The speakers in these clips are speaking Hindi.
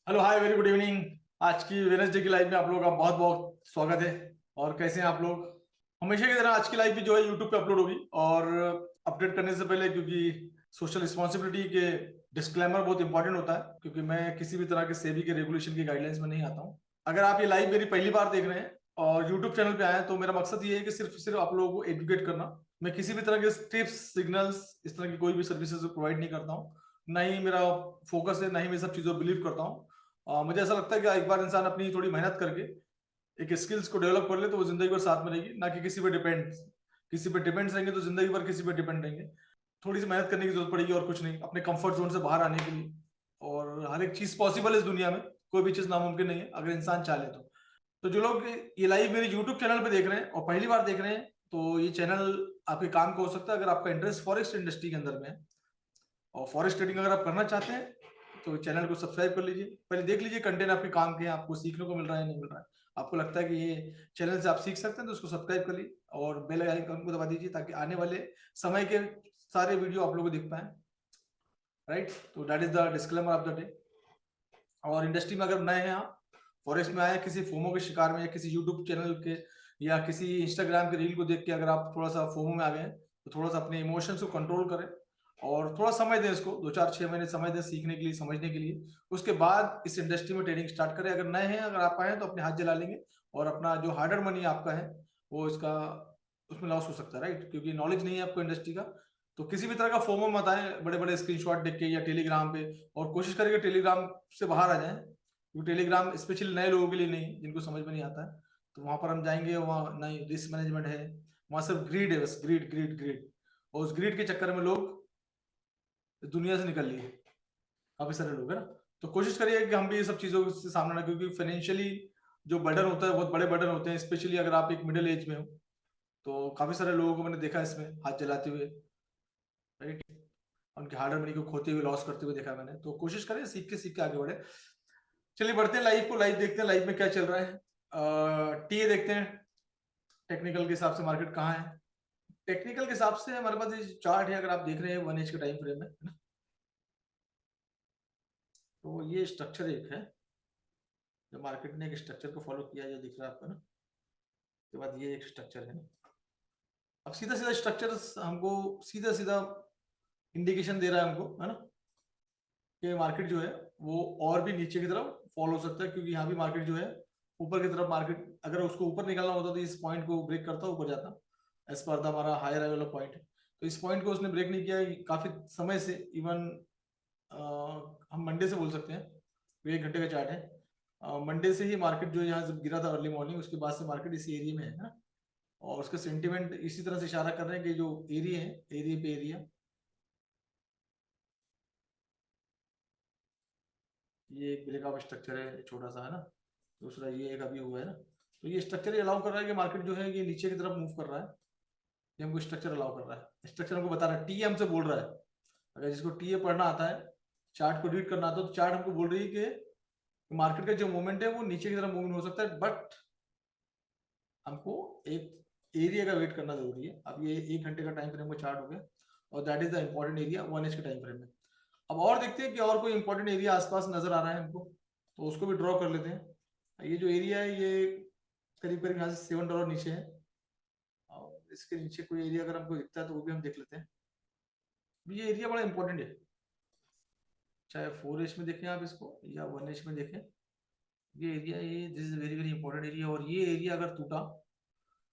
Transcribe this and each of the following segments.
Hello hi very good evening. आज की वेडनेसडे की लाइव में आप लोगों का बहुत बहुत स्वागत है। और कैसे हैं आप लोग? हमेशा की तरह आज की लाइव भी जो है यूट्यूब पे अपलोड होगी। और अपडेट करने से पहले, क्योंकि सोशल रिस्पॉन्सिबिलिटी के डिस्क्लेमर बहुत इंपॉर्टेंट होता है, क्योंकि मैं किसी भी तरह के सेबी के रेगुलेशन की गाइडलाइंस में नहीं आता हूँ। अगर आप ये लाइव मेरी पहली बार देख रहे हैं और यूट्यूब चैनल पे आए हैं, तो मेरा मकसद ये है कि सिर्फ सिर्फ आप लोगों को एजुकेट करना। मैं किसी भी तरह के टिप्स, सिग्नल्स, इस तरह की कोई भी सर्विसेज प्रोवाइड नहीं करता हूँ। ना ही मेरा फोकस है, ना ही मैं सब चीज़ों बिलीव करता हूँ। मुझे ऐसा लगता है कि एक बार इंसान अपनी थोड़ी मेहनत करके एक स्किल्स को डेवलप कर ले, तो वो जिंदगी भर साथ में रहेगी। ना कि किसी पे डिपेंड्स रहेंगे तो जिंदगी भर किसी पे डिपेंड रहेंगे। थोड़ी सी मेहनत करने की जरूरत पड़ेगी और कुछ नहीं, अपने कंफर्ट जोन से बाहर आने के लिए। और हर एक चीज पॉसिबल है इस दुनिया में। कोई भी चीज नामुमकिन नहीं है अगर इंसान चाहे तो जो लोग ये लाइव मेरे यूट्यूब चैनल पे देख रहे हैं और पहली बार देख रहे हैं, तो ये चैनल आपके काम का हो सकता है अगर आपका इंटरेस्ट फॉरेस्ट इंडस्ट्री के अंदर में है। और फॉरेस्ट ट्रेडिंग अगर आप करना चाहते हैं तो चैनल को सब्सक्राइब कर लीजिए। पहले देख लीजिए कंटेंट आपके काम के हैं, आपको सीखने को मिल रहा है नहीं मिल रहा है। आपको लगता है कि ये चैनल से आप सीख सकते हैं तो उसको सब्सक्राइब कर लीजिए और बेल आइकन को दबा दीजिए, ताकि आने वाले समय के सारे वीडियो आप लोगों को दिख पाए। राइट, तो that is the disclaimer of the day. और इंडस्ट्री में अगर नए हैं आप, फॉरेस्ट में आए, किसी फोमो के शिकार में, या किसी यूट्यूब चैनल के या किसी इंस्टाग्राम के रील को देख के अगर आप थोड़ा सा फोमो में आ गए हैं, तो थोड़ा सा अपने इमोशंस को कंट्रोल करें और थोड़ा समय दें इसको, 2 4 6 महीने समय दें सीखने के लिए, समझने के लिए। उसके बाद इस इंडस्ट्री में ट्रेडिंग स्टार्ट करें। अगर नए हैं, अगर आप आए हैं, तो अपने हाथ जला लेंगे और अपना जो हार्ड अर्न मनी आपका है वो इसका उसमें लॉस हो सकता है। राइट, क्योंकि नॉलेज नहीं है आपको इंडस्ट्री का। तो किसी भी तरह का फोमो मत आए बड़े बड़े स्क्रीनशॉट देख के या टेलीग्राम पे। और कोशिश करेंगे टेलीग्राम से बाहर आ जाएं, क्योंकि टेलीग्राम स्पेशली नए लोगों के लिए नहीं, जिनको समझ में नहीं आता है। तो वहां पर हम जाएंगे, वहाँ नहीं रिस्क मैनेजमेंट है, वहां सिर्फ ग्रीड है, बस ग्रीड ग्रीड ग्रीड। और उस ग्रीड के चक्कर में लोग इस दुनिया से निकल लिए, काफी सारे लोग है ना। तो कोशिश करिए कि हम भी ये सब चीजों से सामना ना, क्योंकि फाइनेंशियली जो बर्डन होता है बहुत बड़े बर्डन होते हैं, स्पेशली अगर आप एक मिडिल एज में हो। तो काफी सारे लोगों को मैंने देखा है इसमें हाथ जलाते हुए। राइट, उनके हार्ड मनी को खोते हुए, लॉस करते हुए देखा है मैंने। तो कोशिश करें सीख के आगे बढ़े। चलिए बढ़ते हैं लाइव को, लाइव देखते हैं लाइव में क्या चल रहा है। टीए देखते हैं, टेक्निकल के हिसाब से मार्केट कहाँ है। टेक्निकल के हिसाब से हमारे पास ये चार्ट है, अगर आप देख रहे हैं 1 एज के टाइम फ्रेम में, है ना। तो ये स्ट्रक्चर एक है, जो मार्केट ने एक स्ट्रक्चर को फॉलो किया, जो दिख रहा है आपको ना। उसके बाद ये एक स्ट्रक्चर है ना। अब सीधा सीधा स्ट्रक्चर हमको सीधा सीधा इंडिकेशन दे रहा है हमको, है ना, कि मार्केट जो है वो और भी नीचे की तरफ फॉल हो सकता है। क्योंकि यहाँ भी मार्केट जो है ऊपर की तरफ, मार्केट अगर उसको ऊपर निकालना होता तो इस पॉइंट को ब्रेक करता, ऊपर जाता, एज पर हमारा हायर वाला पॉइंट है। तो इस पॉइंट को उसने ब्रेक नहीं किया काफी समय से। इवन हम मंडे से बोल सकते हैं, ये 1 घंटे का चार्ट है। मंडे से ही मार्केट जो यहाँ से गिरा था अर्ली मॉर्निंग, उसके बाद से मार्केट इसी एरिया में है ना। और उसका सेंटिमेंट इसी तरह से इशारा कर रहे हैं कि जो एरिया है, एरिया पे एरिया, ये एक ब्रेकआउट स्ट्रक्चर है छोटा सा, है ना। दूसरा ये एक अभी हुआ है ना। तो ये स्ट्रक्चर अलाउ कर रहा है कि मार्केट जो है ये नीचे की तरफ मूव कर रहा है। ये हमको स्ट्रक्चर अलाउ कर रहा है, स्ट्रक्चर हमको बता रहा है, टीए हमसे बोल रहा है। अगर जिसको टीए पढ़ना आता है, चार्ट को रीड करना आता है, तो चार्ट हमको बोल रही है कि मार्केट का जो मूवमेंट है वो नीचे की तरफ मूवमेंट हो सकता है, बट हमको एक एरिया का वेट करना जरूरी है। अब ये 1 घंटे का टाइम फ्रेम का चार्ट हो गया, और that is the important area 1 as के टाइम फ्रेम में। अब और देखते हैं कि और कोई इंपॉर्टेंट एरिया आसपास नजर आ रहा है हमको, तो उसको भी ड्रॉ कर लेते हैं। ये जो एरिया है ये करीब करीब यहाँ से $7 नीचे है। और इसके नीचे कोई एरिया अगर हमको दिखता है तो वो भी हम देख लेते हैं। ये एरिया बड़ा इंपॉर्टेंट है, चाहे 4 एच में देखें आप इसको या 1 एच में देखें। ये एरिया, ये this is very very important area. और ये एरिया अगर टूटा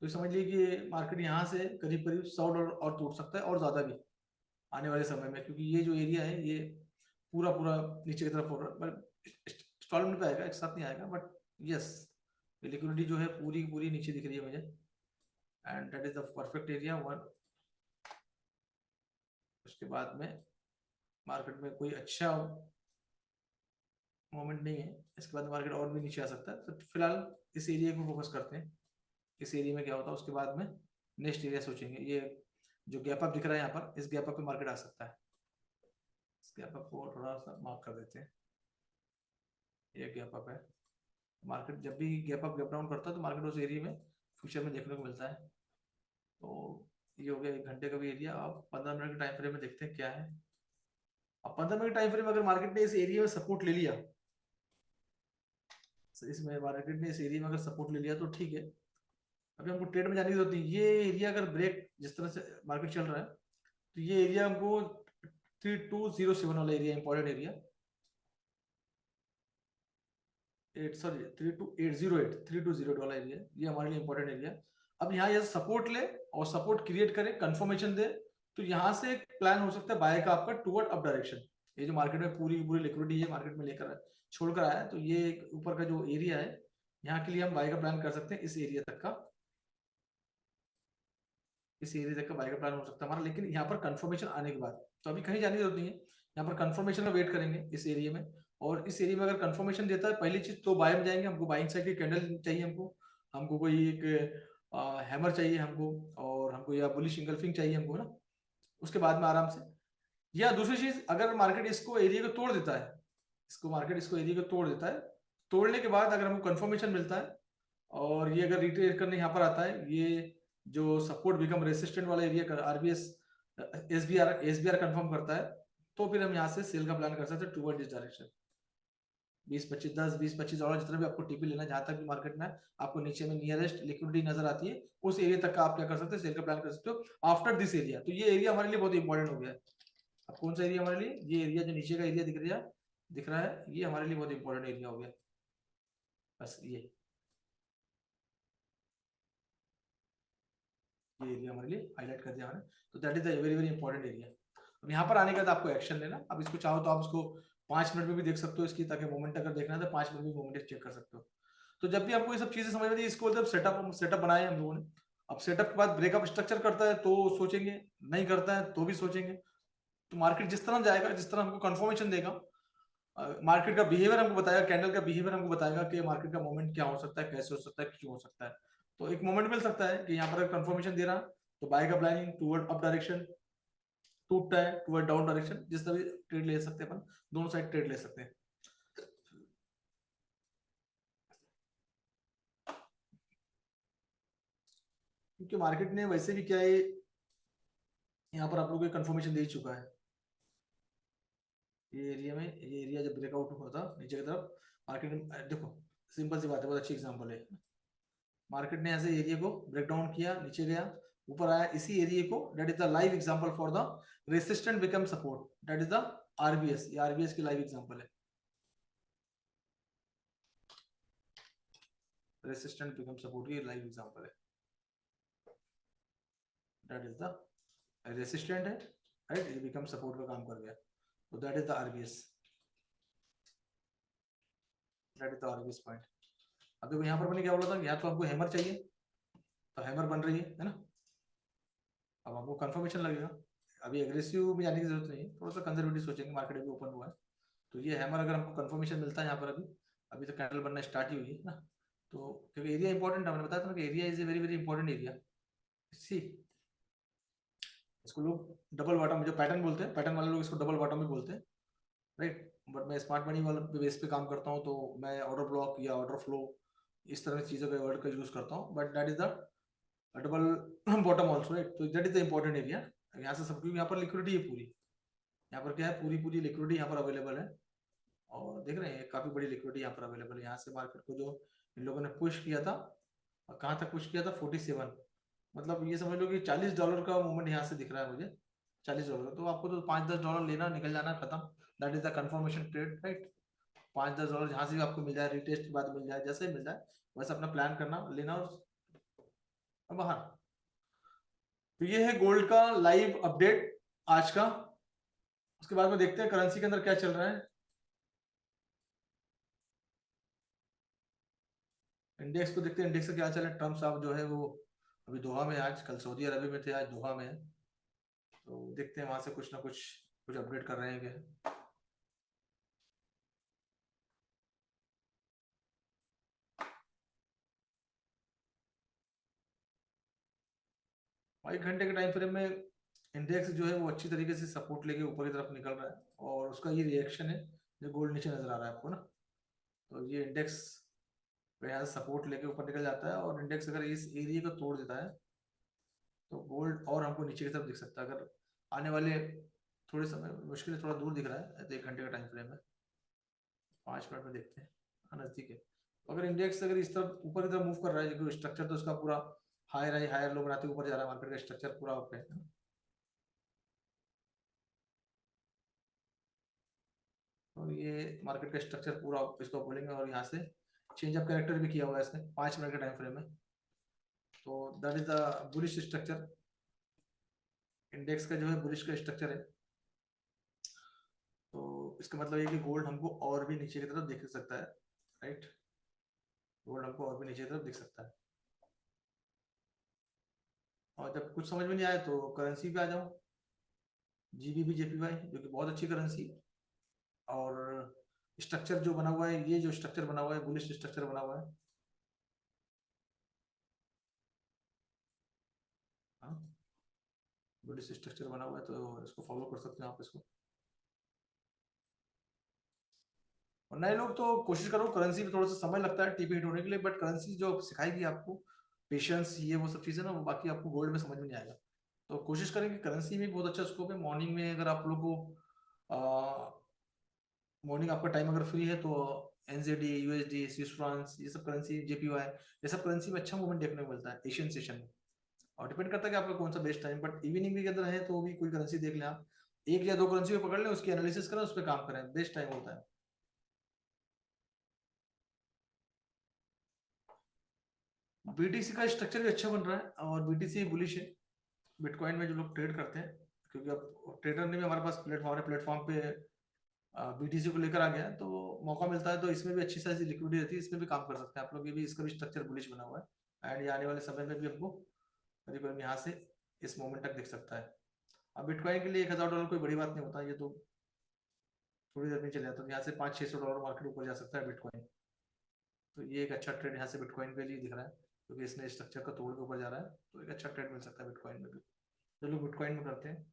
तो समझ लीजिए कि मार्केट यहाँ से करीब करीब $100 और टूट सकता है, और ज्यादा भी आने वाले समय में। क्योंकि ये जो एरिया है ये पूरा पूरा नीचे की तरफ हो रहा है, इंस्टॉलमेंट पे आएगा, एक साथ नहीं आएगा, बट यस, लिक्विडिटी जो है पूरी पूरी नीचे दिख रही है मुझे। And that is the perfect area one. उसके बाद में मार्केट में कोई अच्छा मोमेंट नहीं है, इसके बाद मार्केट और भी नीचे आ सकता है। तो फिलहाल इस एरिया को फोकस करते हैं, इस एरिया में क्या होता है, उसके बाद में नेक्स्ट एरिया सोचेंगे। ये जो गैप अप दिख रहा है यहाँ पर, इस गैप अप पे मार्केट आ सकता है। इस गैप अप को थोड़ा सा मार्क कर देते हैं, ये गैप अप है। मार्केट जब भी गैप अप गैप डाउन करता है तो मार्केट उस एरिया में फ्यूचर में देखने को मिलता है। तो ये हो गया 1 घंटे का भी एरिया। अब 15 मिनट के टाइम फ्रेम में देखते हैं क्या है। अब 15 मिनट टाइम फ्रेम अगर मार्केट ने इस एरिया में सपोर्ट ले लिया, इसमें मार्केट ने इस एरिया में अगर सपोर्ट ले लिया तो ठीक है, अभी हमको ट्रेड में जाने की जरूरत नहीं। ये एरिया अगर ब्रेक जिस तरह से मार्केट चल रहा है तो ये एरिया हमको 3207 वाला एरिया, इंपॉर्टेंट एरिया, 3208 वाला एरिया, ये हमारे लिए इंपॉर्टेंट एरिया। अब यहाँ ये सपोर्ट ले और सपोर्ट क्रिएट करे, कंफर्मेशन दे, तो यहाँ से एक प्लान हो सकता है बाय का आपका टुवर्ड अप डायरेक्शन। ये जो मार्केट में पूरी पूरी लिक्विडिटी है मार्केट में लेकर छोड़कर आया है, तो ये ऊपर का जो एरिया है यहाँ के लिए हम बाय का प्लान कर सकते हैं। इस एरिया तक का, इस एरिया तक का बाय का प्लान हो सकता है हमारा, लेकिन यहाँ पर कंफर्मेशन आने के बाद। तो अभी कहीं जाने की जरूरत नहीं है, यहाँ पर कंफर्मेशन का वेट करेंगे इस एरिया में। और इस एरिया में अगर कंफर्मेशन देता है पहली चीज तो बाय में जाएंगे, हमको बाइंग साइड की कैंडल चाहिए, हमको कोई एक हैमर चाहिए हमको, और हमको या बुलिश इंगल्फिंग चाहिए हमको ना, उसके बाद में आराम से। या दूसरी चीज, अगर मार्केट इसको एरिया को तोड़ देता है, इसको एरिया को तोड़ देता है, तोड़ने के बाद अगर हमको कंफर्मेशन मिलता है और ये अगर रिट्रेस करने यहाँ पर आता है, ये जो सपोर्ट बिकम रेसिस्टेंट वाला एरिया आरबीएस एसबीआर कंफर्म करता है, तो फिर हम यहाँ से सेल का प्लान कर सकते हैं टुवर्ड दिस डायरेक्शन। 20-25 $10-20-25 जितना भी आपको टीपी लेना है, जहां तक भी मार्केट में आपको नीचे में नियरेस्ट लिक्विडिटी नजर आती है, उस एरिया तक का आप क्या कर सकते हैं, सेल का प्लान कर सकते हो आफ्टर दिस एरिया। तो ये एरिया हमारे लिए बहुत इंपॉर्टेंट हो गया है। अब कौन सा एरिया हमारे लिए, ये एरिया जो नीचे का एरिया दिख रहा है, ये हमारे लिए बहुत इंपॉर्टेंट एरिया हो गया। बस ये एरिया हमारे लिए हाईलाइट कर दिया हमने, तो that is the very very important area. अब यहाँ पर आने के बाद आपको एक्शन लेना। अब इसको चाहो तो आप इसको 5 मिनट में भी देख सकते हो इसकी, ताकि मोमेंट अगर देखना है तो 5 मिनट में मोमेंट चेक कर सकते हो। तो जब भी आपको ये सब चीजें समझ में आती है, इसको जब सेटअप बनाए हम लोगों ने, अब सेटअप के बाद ब्रेकअप स्ट्रक्चर करता है तो सोचेंगे, नहीं करता है तो भी सोचेंगे। तो मार्केट जिस तरह जाएगा, जिस तरह हमको कंफर्मेशन देगा, मार्केट का बिहेवियर हमको बताएगा, कैंडल का बिहेवियर हमको बताएगा कि मार्केट का मोमेंट क्या हो सकता है, कैसे हो सकता है, क्यों हो सकता है। तो एक मोमेंट मिल सकता है कि यहाँ पर कंफर्मेशन दे रहा, तो बाय का प्लानिंग टुवर्ड अप डायरेक्शन, टूटता है टुवर्ड डाउन डायरेक्शन, जिस तरह भी ट्रेड ले सकते हैं अपन, दोनों साइड ट्रेड ले सकते हैं। क्योंकि मार्केट ने वैसे भी क्या है, यहाँ पर आप लोगों को कंफर्मेशन दे चुका है। ये एरिया जब ब्रेकआउट होता नीचे की तरफ, मार्केट देखो, सिंपल सी बात है, बहुत अच्छी एग्जांपल है। मार्केट ने ऐसे एरिया को ब्रेक डाउन किया, नीचे गया, ऊपर आया, इसी एरिया को, that is the live example for the resistant become support, that is the RBS. ये आरबीएस की लाइव एग्जांपल है, रेसिस्टेंट बिकम सपोर्ट की लाइव एग्जांपल है। दैट इज द रेसिस्टेंट है, राइट, ये बिकम सपोर्ट का काम कर गया, तो that is the RBS, that is the RBS point. अब देखो यहाँ पर मैंने क्या बोला था, यहाँ तो हमको हैमर चाहिए, तो हैमर बन रही है ना। अब आपको कंफर्मेशन लगेगा, अभी एग्रेसिव में जाने की जरूरत नहीं है, थोड़ा सा कंजर्वेटिव सोचेंगे, मार्केट अभी ओपन हुआ है। तो ये हैमर अगर हमको कंफर्मेशन मिलता है यहाँ पर, अभी अभी तो कैंडल बनना स्टार्ट ही हुई है ना, तो क्योंकि एरिया इंपॉर्टेंट है, मैंने बताया था ना कि area is a very very important area. See, इसको लोग डबल बॉटम जो पैटर्न बोलते हैं, पैटर्न वाले लोग इसको डबल बॉटम भी बोलते हैं, राइट। बट मैं स्मार्ट मनी वाले बेस पे काम करता हूँ, तो मैं ऑर्डर ब्लॉक या ऑर्डर फ्लो इस तरह की चीज़ों का वर्ड का यूज करता हूँ, but that is the double bottom also, right. तो that is the important area. यहाँ से सब, क्योंकि यहाँ पर लिक्विडिटी है पूरी, यहाँ पर क्या है, पूरी पूरी लिक्विडिटी यहाँ पर अवेलेबल है, और देख रहे हैं काफी बड़ी लिक्विडिटी यहाँ पर अवेलेबल है। यहाँ से मार्केट को जो इन लोगों ने पुश किया था, और कहाँ तक पुश किया था, 47, मतलब ये समझ लो कि $40 का मूवमेंट यहाँ से दिख रहा है मुझे, $40। तो आपको तो $5-10 लेना, निकल जाना, खत्म, that is the confirmation trade, right. $5-10 जहां से भी आपको मिल जाए, रिटेस्ट के बाद मिल जाए, जैसे ही मिल जाए वैसे अपना प्लान करना, लेना और बाहर। तो ये है गोल्ड का लाइव अपडेट आज का। उसके बाद में देखते हैं करेंसी के अंदर क्या चल रहा है। इंडेक्स को देखते हैं, इंडेक्स का क्या चल रहा है। ट्रम्प साहब जो है वो अभी दोहा में, आज कल सऊदी अरब में थे, आज दोहा में है, तो देखते हैं वहां से कुछ ना कुछ अपडेट कर रहे हैं क्या। 1 घंटे के टाइम फ्रेम में इंडेक्स जो है वो अच्छी तरीके से सपोर्ट लेके ऊपर की तरफ निकल रहा है, और उसका ये रिएक्शन है जो गोल्ड नीचे नजर आ रहा है आपको ना। तो ये इंडेक्स यहाँ से सपोर्ट लेके ऊपर निकल जाता है, और इंडेक्स अगर इस एरिया को तोड़ देता है तो गोल्ड और हमको नीचे की तरफ दिख सकता है। अगर आने वाले थोड़े समय, मुश्किल है, थोड़ा दूर दिख रहा है, तो 1 घंटे का टाइम फ्रेम है, 5 मिनट में देखते हैं, हाँ नजदीक है। अगर इंडेक्स अगर इस तरफ ऊपर की तरफ मूव कर रहा है, जो स्ट्रक्चर तो इसका पूरा हायर हाई हायर लो बनाते ऊपर जा रहा है, मार्केट का स्ट्रक्चर पूरा अप है। और ये मार्केट का स्ट्रक्चर पूरा इसको बोलेंगे, और यहाँ से चेंज ऑफ कैरेक्टर भी किया हुआ है इसने 5 मिनट के टाइम फ्रेम में। तो that is the bullish structure, index का जो है बुलिश का स्ट्रक्चर है। तो इसका मतलब ये कि गोल्ड हमको और भी नीचे की तरफ दिख सकता है, राइट, गोल्ड हमको और भी नीचे की तरफ दिख सकता है। और जब कुछ समझ में नहीं आए तो करेंसी पे आ जाओ, जीबीबी जेपीवाई जो कि बहुत अच्छी करेंसी है, और स्ट्रक्चर जो बना हुआ है, ये जो स्ट्रक्चर बना हुआ है बुलिश स्ट्रक्चर बना हुआ है, बुलिश स्ट्रक्चर बना हुआ है, तो इसको फॉलो कर सकते हैं आप इसको। और नए लोग तो कोशिश करो, करेंसी में थोड़ा सा समय लगता है टीपी हिट होने के लिए, बट करेंसी जो सिखाएगी आपको पेशेंस, ये वो सब चीजें ना, वो बाकी आपको गोल्ड में समझ में नहीं आएगा। तो कोशिश करेंगे, करेंसी में बहुत अच्छा स्कोप है। मॉर्निंग में अगर आप लोग को मॉर्निंग आपका टाइम अगर फ्री है तो एनजेडी, यूएसडी, स्विस फ्रांस, ये सब करेंसी, जेपीवाई, ये सब करेंसी में अच्छा मूवमेंट देखने को मिलता है एशियन सेशन में। और डिपेंड करता है कि आपका कौन सा बेस्ट टाइम, बट इवनिंग भी अगर है तो भी कोई करेंसी देख लें आप, एक या दो करेंसी को पकड़ लें, उसकी एनालिसिस करें, उस पर काम करें, बेस्ट टाइम होता है। बीटीसी का स्ट्रक्चर भी अच्छा बन रहा है, और बीटीसी बुलिश है बिटकॉइन में जो लोग ट्रेड करते हैं, क्योंकि अब ट्रेडर ने भी हमारे पास प्लेटफॉर्म है, प्लेटफॉर्म पे बीटीसी को लेकर आ गया है, तो मौका मिलता है तो इसमें भी अच्छी खासी लिक्विडिटी रहती है, इसमें भी काम कर सकते हैं आप लोग। ये भी, इसका भी स्ट्रक्चर बुलिश बना हुआ है, एंड ये आने वाले समय में भी हमको करीब करीब यहाँ से इस मोमेंट तक दिख सकता है। अब बिटकॉइन के लिए $1000 कोई बड़ी बात नहीं होता, ये तो थोड़ी देर में चले जाता है, यहाँ से $500-600 मार्केट ऊपर जा सकता है बिटकॉइन। तो ये एक अच्छा ट्रेड यहाँ से बिटकॉइन के लिए दिख रहा है, क्योंकि इसने स्ट्रक्चर का तोड़ के ऊपर जा रहा है, तो एक अच्छा ट्रेड मिल सकता है बिटकॉइन में भी, जो लोग बिटकॉइन में करते हैं।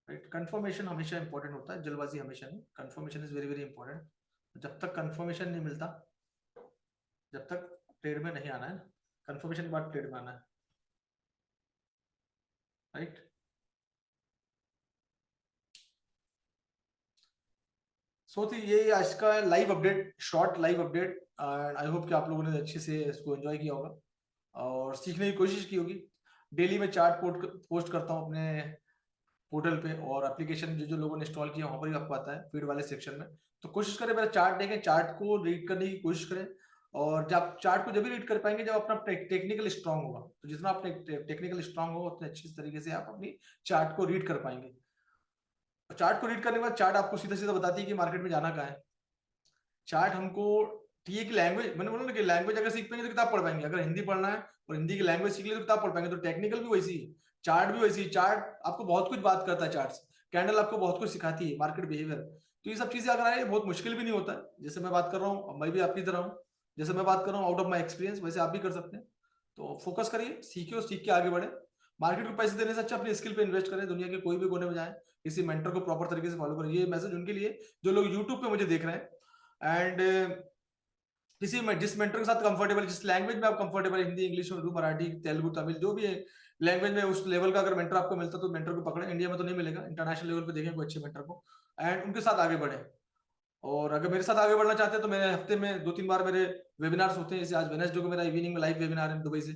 राइट, कंफर्मेशन हमेशा इंपॉर्टेंट होता है, जल्दबाजी हमेशा नहीं, confirmation is very very important. जब तक कंफर्मेशन नहीं मिलता, जब तक ट्रेड में नहीं आना है, कंफर्मेशन के बाद ट्रेड में आना है, राइट। सो थी ये आज का live update, short live update, and I hope कि आप लोगों ने अच्छे से इसको एंजॉय किया होगा और सीखने की कोशिश की होगी। डेली मैं चार्ट पोस्ट करता हूँ अपने पोर्टल पे, और एप्लीकेशन जो जो लोगों ने इंस्टॉल किया वहां पर भी आपको आता है फीड वाले सेक्शन में। तो कोशिश करें मेरा चार्ट देखें, चार्ट को रीड करने की कोशिश करें, और जब चार्ट को जब भी रीड कर पाएंगे जब अपना टेक्निकल स्ट्रांग होगा, तो जितना अपने टेक्निकल स्ट्रांग होगा उतने अच्छी तरीके से आप अपनी चार्ट को रीड कर पाएंगे। चार्ट को रीड करने के बाद चार्ट आपको सीधा सीधा बताती है कि मार्केट में जाना कहाँ है। चार्ट हमको टीए की लैंग्वेज, मैंने बोला ना कि लैंग्वेज अगर सीख पाएंगे तो किताब पढ़ पाएंगे, अगर हिंदी पढ़ना है और हिंदी की लैंग्वेज सीख ली तो किताब पढ़ पाएंगे। तो टेक्निकल भी वैसी है, चार्ट भी वैसी है। चार्ट आपको बहुत कुछ बात करता है, चार्ट कैंडल आपको बहुत कुछ सिखाती है, मार्केट बिहेवियर। तो ये सब चीजें अगर आए बहुत मुश्किल भी नहीं होता है, जैसे मैं बात कर रहा हूँ, मैं भी आपकी तरह हूँ, जैसे मैं बात कर रहा हूँ आउट ऑफ माई एक्सपीरियंस, वैसे आप भी कर सकते हैं। तो फोकस करिए, सीखिए और सीख के आगे बढ़े। मार्केट को पैसे देने से अच्छा अपनी स्किल पे इन्वेस्ट करें, दुनिया के कोई भी कोने में जाए, किसी मेंटर को प्रॉपर तरीके से फॉलो करें। ये मैसेज उनके लिए जो लोग यूट्यूब पे मुझे देख रहे हैं, एंड किसी में जिस मेंटर के साथ कंफर्टेबल, जिस लैंग्वेज में आप कंफर्टेबल, हिंदी, इंग्लिश, उर्दू, मराठी, तेलुगु, तमिल, जो भी है लैंग्वेज में, उस लेवल का अगर मेंटर आपको मिलता है तो मेंटर को पकड़े। इंडिया में तो नहीं मिलेगा, इंटरनेशनल लेवल पे देखें कोई अच्छे मेंटर को, एंड उनके साथ आगे बढ़े। और अगर मेरे साथ आगे बढ़ना चाहते हैं तो मेरे हफ्ते में 2-3 बार मेरे वेबिनार्स होते हैं, जैसे आज वेडनेसडे को मेरा इवनिंग में लाइव वेबिनार है दुबई से,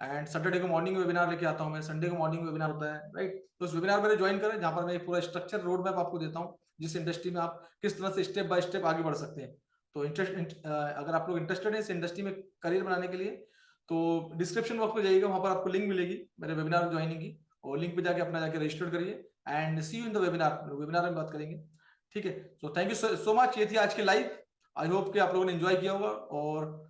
एंड सैटरडे को मॉर्निंग वेबिनार लेके आता हूँ मैं, संडे को मॉर्निंग वेबिनार होता है, राइट। तो उस वेबिनार में ज्वाइन करें, जहां पर मैं पूरा स्ट्रक्चर रोड मैप आपको देता हूँ, जिस इंडस्ट्री में आप किस तरह से स्टेप बाय स्टेप आगे बढ़ सकते हैं। तो अगर आप लोग इंटरेस्टेड है इस इंडस्ट्री में करियर बनाने के लिए, तो डिस्क्रिप्शन बॉक्स में जाइएगा, वहां पर आपको लिंक मिलेगी मेरे वेबिनार ज्वाइनिंग की, और लिंक पे जाके अपना जाके रजिस्टर करिए, and see you in the webinar, webinar में बात करेंगे, ठीक है। तो थैंक यू सो मच, ये थी आज की लाइव। आई होप कि आप लोगों ने एंजॉय किया होगा, और